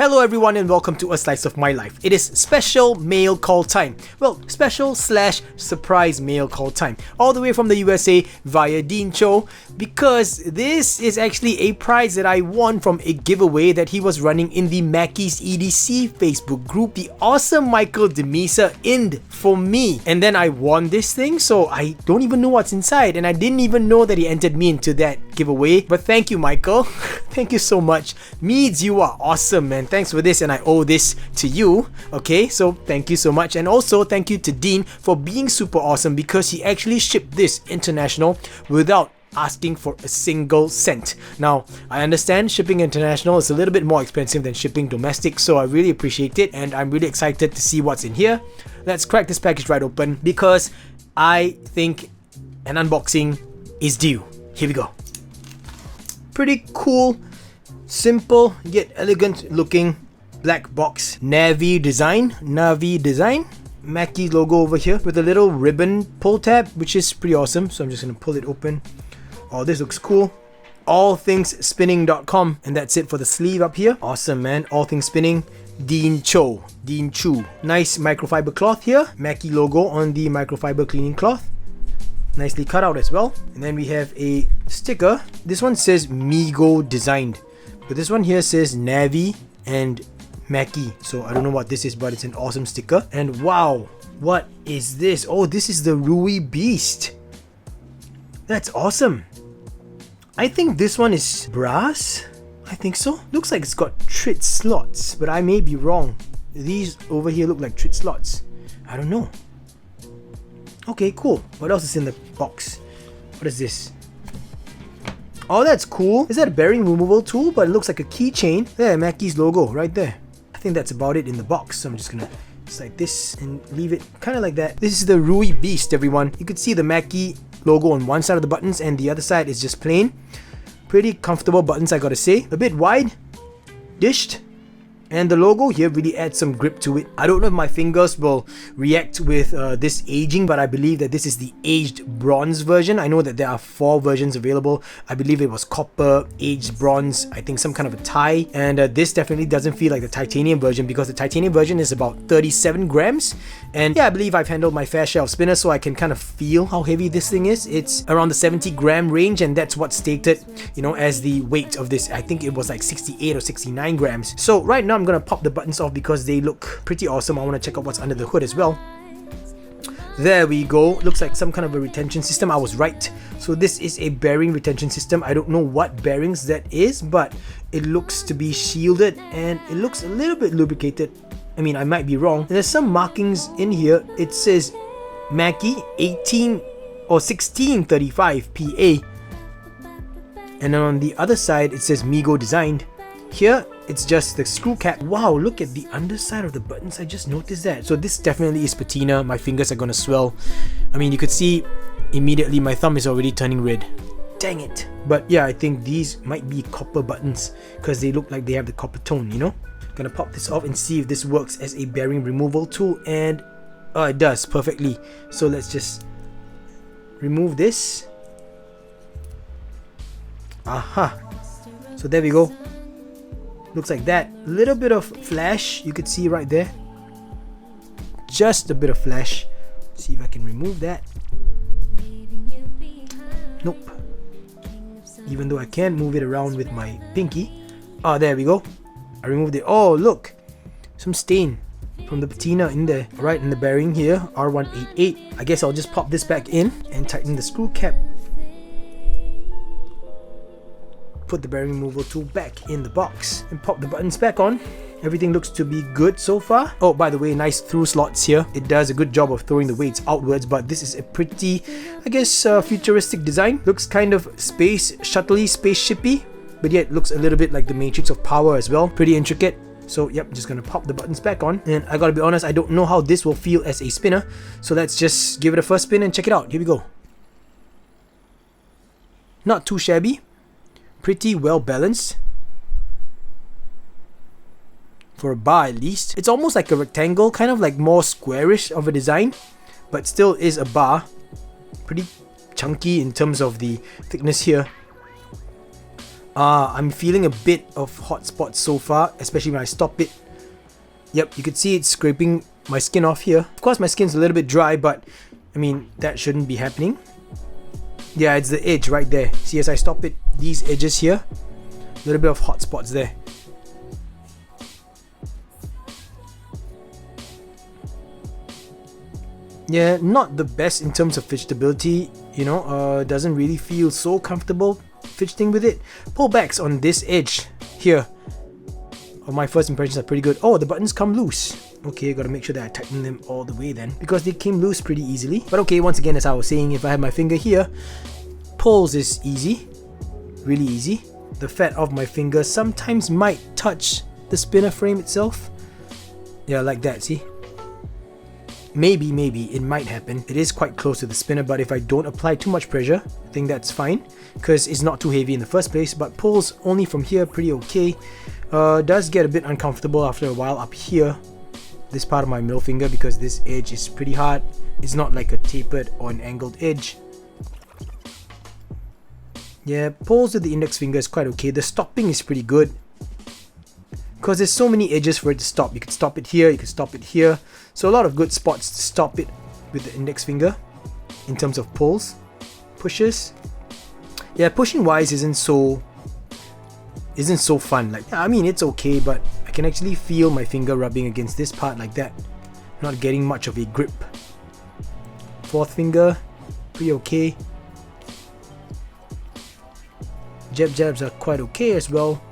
Hello everyone and welcome to A Slice of My Life. It is special mail call time. Well, special slash surprise mail call time. All the way from the USA via Dean Chou, because this is actually a prize that I won from a giveaway that he was running in the Mackie's EDC Facebook group. The awesome Michael Demisa ind for me. And then I won this thing, so I don't even know what's inside, and I didn't even know that he entered me into that giveaway. But thank you, Michael. Thank you so much. Meads, you are awesome, man. Thanks for this, and I owe this to you. Okay, so thank you so much. And also thank you to Dean for being super awesome, because he actually shipped this international without asking for a single cent. Now, I understand shipping international is a little bit more expensive than shipping domestic, so I really appreciate it, and I'm really excited to see what's in here. Let's crack this package right open, because I think an unboxing is due. Here we go. Pretty cool, simple yet elegant looking black box. Navy design. Mackie logo over here with a little ribbon pull tab, which is pretty awesome. So I'm just gonna pull it open. Oh, this looks cool. allthingsspinning.com, and that's it for the sleeve up here. Awesome, man. All Things Spinning. Dean Chou. Nice microfiber cloth here. Mackie logo on the microfiber cleaning cloth. Nicely cut out as well. And then we have a sticker. This one says Migo Designed, but this one here says Navi and Mackie. So I don't know what this is, but it's an awesome sticker. And wow, what is this? Oh, this is the Rui Beast. That's awesome. I think this one is brass. I think so. Looks like it's got trit slots, but I may be wrong. These over here look like trit slots. I don't know. Okay, cool. What else is in the box? What is this? Oh, that's cool. Is that a bearing removal tool? But it looks like a keychain. There, Mackie's logo right there. I think that's about it in the box. So I'm just gonna like this and leave it kind of like that. This is the Rui Beast, everyone. You could see the Mackie logo on one side of the buttons, and the other side is just plain. Pretty comfortable buttons, I gotta say. A bit wide, dished. And the logo here really adds some grip to it. I don't know if my fingers will react with this aging, but I believe that this is the aged bronze version. I know that there are 4 versions available. I believe it was copper, aged bronze, I think some kind of a tie. And this definitely doesn't feel like the titanium version, because the titanium version is about 37 grams. And yeah, I believe I've handled my fair share of spinners, so I can kind of feel how heavy this thing is. It's around the 70 gram range, and that's what's stated, you know, as the weight of this. I think it was like 68 or 69 grams. So right now I'm gonna pop the buttons off because they look pretty awesome. I want to check out what's under the hood as well. There we go. Looks like some kind of a retention system. I was right. So this is a bearing retention system. I don't know what bearings that is, but it looks to be shielded, and it looks a little bit lubricated. I mean, I might be wrong. There's some markings in here. It says Mackie 18 or 1635 PA, and then on the other side it says Migo Designed. Here it's just the screw cap. Wow, look at the underside of the buttons. I just noticed that. So this definitely is patina. My fingers are gonna swell. I mean, you could see immediately my thumb is already turning red. Dang it. But yeah, I think these might be copper buttons, because they look like they have the copper tone, you know. Gonna pop this off and see if this works as a bearing removal tool, and oh, it does perfectly. So let's just remove this. Aha. So there we go. Looks like that. Little bit of flash, you could see right there. Just a bit of flash. See if I can remove that. Nope. Even though I can move it around with my pinky. Oh, there we go. I removed it. Oh, look. Some stain from the patina in there. Right in the bearing here. R188. I guess I'll just pop this back in and tighten the screw cap. Put the bearing removal tool back in the box and pop the buttons back on. Everything looks to be good so far. Oh, by the way, nice through slots here. It does a good job of throwing the weights outwards, but this is a pretty, I guess, futuristic design. Looks kind of space shuttle-y, spaceshipy, but yet looks a little bit like the Matrix of Power as well. Pretty intricate. So yep, just gonna pop the buttons back on, and I gotta be honest, I don't know how this will feel as a spinner, so let's just give it a first spin and check it out. Here we go. Not too shabby. Pretty well balanced. For a bar at least. It's almost like a rectangle, kind of like more squarish of a design, but still is a bar. Pretty chunky in terms of the thickness here. I'm feeling a bit of hot spots so far, especially when I stop it. Yep, you can see it's scraping my skin off here. Of course, my skin's a little bit dry, but I mean, that shouldn't be happening. Yeah, it's the edge right there. See, as I stop it, these edges here, a little bit of hot spots there. Yeah, not the best in terms of fidgetability, you know, doesn't really feel so comfortable fidgeting with it. Pullbacks on this edge here of my first impressions are pretty good. Oh, the buttons come loose. Okay, gotta make sure that I tighten them all the way then, because they came loose pretty easily. But okay, once again, as I was saying, if I have my finger here, pulls is easy, really easy. The fat of my finger sometimes might touch the spinner frame itself. Yeah, like that, see? Maybe it might happen. It is quite close to the spinner, but if I don't apply too much pressure, I think that's fine, because it's not too heavy in the first place. But pulls only from here, pretty okay. Does get a bit uncomfortable after a while up here, this part of my middle finger, because this edge is pretty hard. It's not like a tapered or an angled edge. Yeah, pulls with the index finger is quite okay. The stopping is pretty good, because there's so many edges for it to stop. You can stop it here, you can stop it here. So a lot of good spots to stop it with the index finger in terms of pulls. Pushes. Yeah, pushing wise isn't so fun. Like, I mean, it's okay, but I can actually feel my finger rubbing against this part like that. Not getting much of a grip. Fourth finger, pretty okay. Jabs are quite okay as well,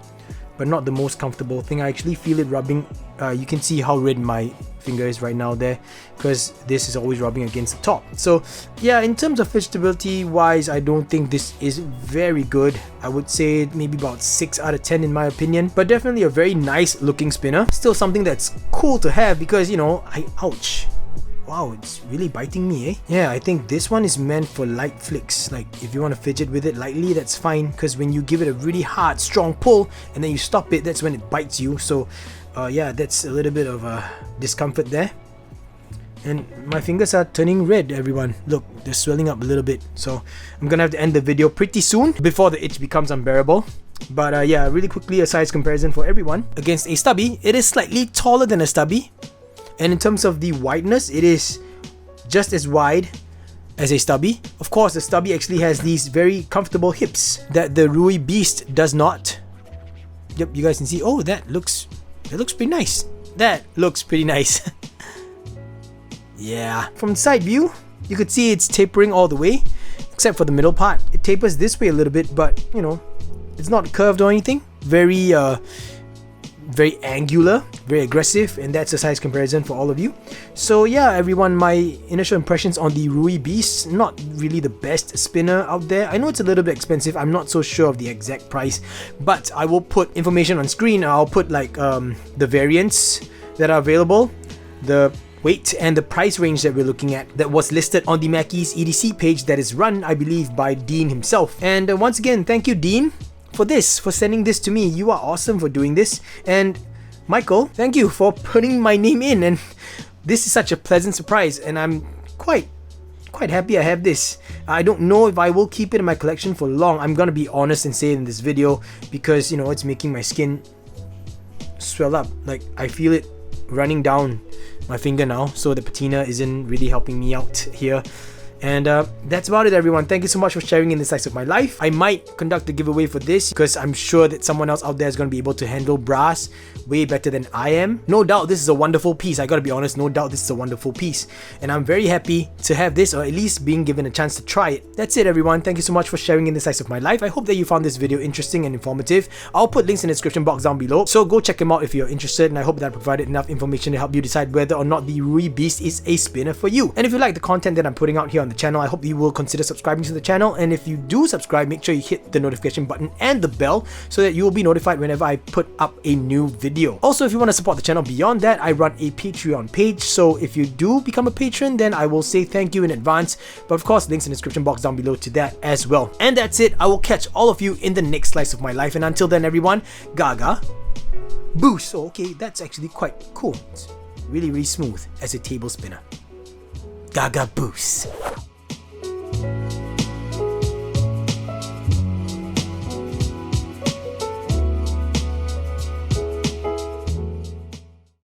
but not the most comfortable thing. I actually feel it rubbing. You can see how red my finger is right now there, because this is always rubbing against the top. So yeah, in terms of fidgetability wise, I don't think this is very good. I would say maybe about 6 out of 10 in my opinion, but definitely a very nice looking spinner. Still something that's cool to have, because you know, ouch. Wow, it's really biting me, eh? Yeah, I think this one is meant for light flicks. Like, if you want to fidget with it lightly, that's fine, because when you give it a really hard, strong pull and then you stop it, that's when it bites you. So yeah, that's a little bit of discomfort there. And my fingers are turning red, everyone. Look, they're swelling up a little bit. So I'm gonna have to end the video pretty soon before the itch becomes unbearable. But yeah, really quickly, a size comparison for everyone. Against a stubby, it is slightly taller than a stubby. And in terms of the wideness, it is just as wide as a stubby. Of course, the stubby actually has these very comfortable hips that the Rui Beast does not. Yep, you guys can see. Oh, that looks pretty nice. That looks pretty nice. Yeah. From side view, you could see it's tapering all the way, except for the middle part. It tapers this way a little bit, but you know, it's not curved or anything. Very angular, very aggressive, and that's a size comparison for all of you. So yeah, everyone, my initial impressions on the Rui Beast, not really the best spinner out there. I know it's a little bit expensive. I'm not so sure of the exact price, but I will put information on screen. I'll put like the variants that are available, the weight and the price range that we're looking at, that was listed on the Mackie's EDC page that is run, I believe, by Dean himself. And once again, thank you, Dean, for sending this to me. You are awesome for doing this. And Michael, thank you for putting my name in, and this is such a pleasant surprise, and I'm quite happy I have this. I don't know if I will keep it in my collection for long. I'm gonna be honest and say it in this video, because you know, it's making my skin swell up. Like, I feel it running down my finger now, so the patina isn't really helping me out here. And that's about it, everyone. Thank you so much for sharing in the slice of my life. I might conduct a giveaway for this, because I'm sure that someone else out there is going to be able to handle brass way better than I am. No doubt this is a wonderful piece. I gotta be honest, no doubt this is a wonderful piece. And I'm very happy to have this, or at least being given a chance to try it. That's it, everyone. Thank you so much for sharing in the slice of my life. I hope that you found this video interesting and informative. I'll put links in the description box down below, so go check them out if you're interested. And I hope that I provided enough information to help you decide whether or not the Rui Beast is a spinner for you. And if you like the content that I'm putting out here on the channel, I hope you will consider subscribing to the channel. And if you do subscribe, make sure you hit the notification button and the bell, so that you will be notified whenever I put up a new video. Also, if you want to support the channel beyond that, I run a Patreon page, so if you do become a patron, then I will say thank you in advance. But of course, links in the description box down below to that as well. And that's it. I will catch all of you in the next slice of my life, and until then, everyone, gaga boost. Oh, okay, that's actually quite cool. It's really smooth as a table spinner. Gaga boost.